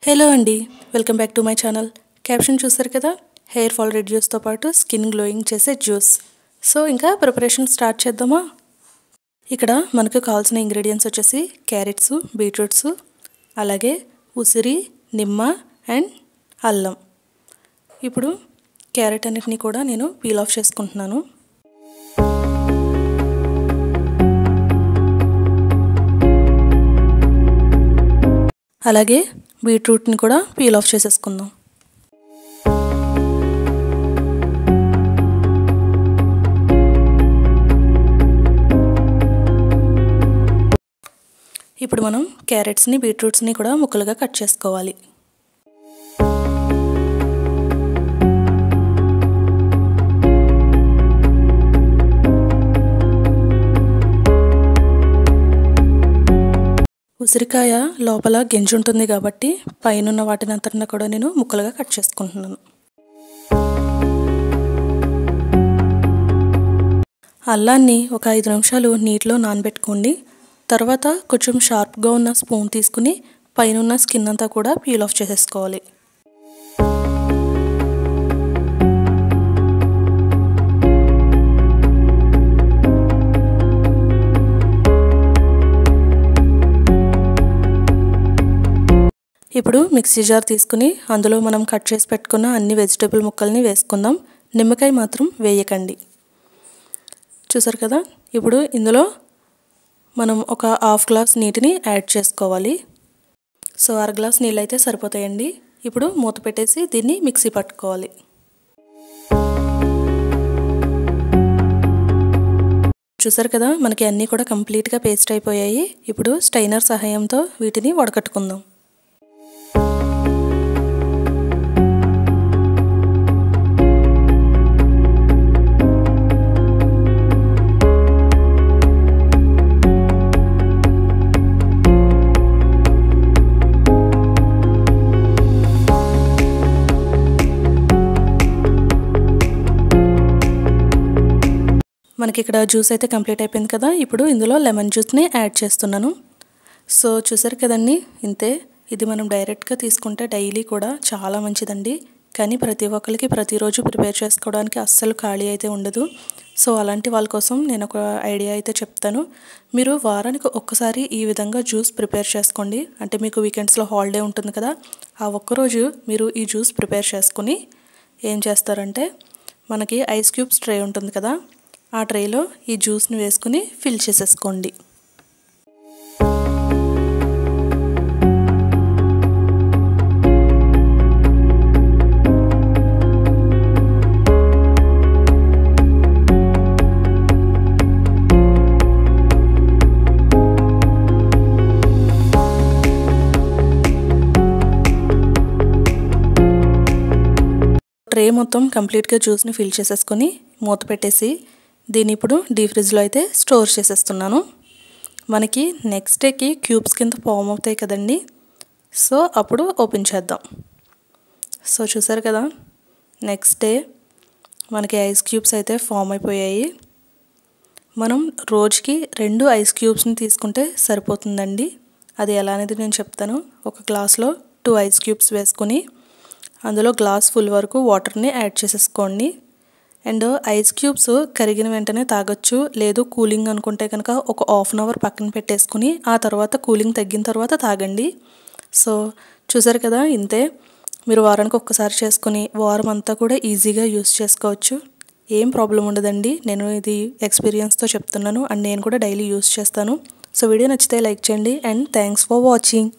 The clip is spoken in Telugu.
హలో అండి, welcome back to my channel. Caption చూసారు కదా, హెయిర్ ఫాల్ రెడ్యూస్తో పాటు స్కిన్ గ్లోయింగ్ చేసే జ్యూస్. సో ఇంకా ప్రిపరేషన్ స్టార్ట్ చేద్దామా. ఇక్కడ మనకు కావాల్సిన ఇంగ్రీడియంట్స్ వచ్చేసి క్యారెట్స్, బీట్రూట్స్, అలాగే ఉసిరి, నిమ్మ అండ్ అల్లం. ఇప్పుడు క్యారెట్ అన్నిటిని కూడా నేను పీల్ ఆఫ్ చేసుకుంటున్నాను. అలాగే బీట్రూట్ని కూడా పీల్ ఆఫ్ చేసేసుకుందాం. ఇప్పుడు మనం క్యారెట్స్ని, బీట్రూట్స్ని కూడా ముక్కలుగా కట్ చేసుకోవాలి. ఉసిరికాయ లోపల గింజ ఉంటుంది కాబట్టి పైన వాటిని అంతటిని కూడా నేను ముక్కలుగా కట్ చేసుకుంటున్నాను. అల్లాన్ని ఒక 5 నిమిషాలు నీటిలో నానబెట్టుకోండి. తర్వాత కొంచెం షార్ప్గా ఉన్న స్పూన్ తీసుకుని పైన స్కిన్ అంతా కూడా పీల్ ఆఫ్ చేసేసుకోవాలి. ఇప్పుడు మిక్సీ జార్ తీసుకుని అందులో మనం కట్ చేసి పెట్టుకున్న అన్ని వెజిటేబుల్ ముక్కల్ని వేసుకుందాం. నిమ్మకాయ మాత్రం వేయకండి. చూసారు కదా, ఇప్పుడు ఇందులో మనం ఒక హాఫ్ గ్లాస్ నీటిని యాడ్ చేసుకోవాలి. సో 1/2 గ్లాస్ నీళ్ళు అయితే సరిపోతాయండి. ఇప్పుడు మూత పెట్టేసి దీన్ని మిక్సీ పట్టుకోవాలి. చూసారు కదా, మనకి అన్నీ కూడా కంప్లీట్గా పేస్ట్ అయిపోయాయి. ఇప్పుడు స్టైనర్ సహాయంతో వీటిని వడకట్టుకుందాం. మనకి ఇక్కడ జ్యూస్ అయితే కంప్లీట్ అయిపోయింది కదా. ఇప్పుడు ఇందులో లెమన్ జ్యూస్ని యాడ్ చేస్తున్నాను. సో చూసారు కదండి, ఇంతే. ఇది మనం డైరెక్ట్గా తీసుకుంటే డైలీ కూడా చాలా మంచిదండి. కానీ ప్రతి ఒక్కరికి ప్రతిరోజు ప్రిపేర్ చేసుకోవడానికి అస్సలు ఖాళీ అయితే ఉండదు. సో అలాంటి వాళ్ళ కోసం నేను ఒక ఐడియా అయితే చెప్తాను. మీరు వారానికి ఒక్కసారి ఈ విధంగా జ్యూస్ ప్రిపేర్ చేసుకోండి. అంటే మీకు వీకెండ్స్లో హాలిడే ఉంటుంది కదా, ఆ ఒక్కరోజు మీరు ఈ జ్యూస్ ప్రిపేర్ చేసుకుని ఏం చేస్తారంటే, మనకి ఐస్ క్యూబ్స్ ట్రే ఉంటుంది కదా, ఆ ట్రేలో ఈ జ్యూస్ని వేసుకుని ఫిల్ చేసేసుకోండి. ట్రే మొత్తం కంప్లీట్గా జ్యూస్ని ఫిల్ చేసేసుకొని మూత పెట్టేసి దీన్ని ఇప్పుడు డీప్ ఫ్రిడ్జ్లో అయితే స్టోర్ చేసేస్తున్నాను. మనకి నెక్స్ట్ డేకి క్యూబ్స్ కింద ఫామ్ అవుతాయి కదండి. సో అప్పుడు ఓపెన్ చేద్దాం. సో చూసారు కదా, నెక్స్ట్ డే మనకి ఐస్ క్యూబ్స్ అయితే ఫామ్ అయిపోయాయి. మనం రోజుకి 2 ఐస్ క్యూబ్స్ని తీసుకుంటే సరిపోతుందండి. అది ఎలా అనేది నేను చెప్తాను. ఒక గ్లాస్లో 2 ఐస్ క్యూబ్స్ వేసుకొని అందులో గ్లాస్ ఫుల్ వరకు వాటర్ని యాడ్ చేసేసుకోండి. అండ్ ఐస్ క్యూబ్స్ కరిగిన వెంటనే తాగొచ్చు, లేదు కూలింగ్ అనుకుంటే కనుక ఒక 1/2 అవర్ పక్కన పెట్టేసుకుని ఆ తర్వాత కూలింగ్ తగ్గిన తర్వాత తాగండి. సో చూసారు కదా, ఇంతే. మీరు వారానికి ఒక్కసారి చేసుకుని వారం అంతా కూడా ఈజీగా యూస్ చేసుకోవచ్చు. ఏం ప్రాబ్లం ఉండదండి. నేను ఇది ఎక్స్పీరియన్స్తో చెప్తున్నాను అండ్ నేను కూడా డైలీ యూస్ చేస్తాను. సో వీడియో నచ్చితే లైక్ చేయండి అండ్ థ్యాంక్స్ ఫర్ వాచింగ్.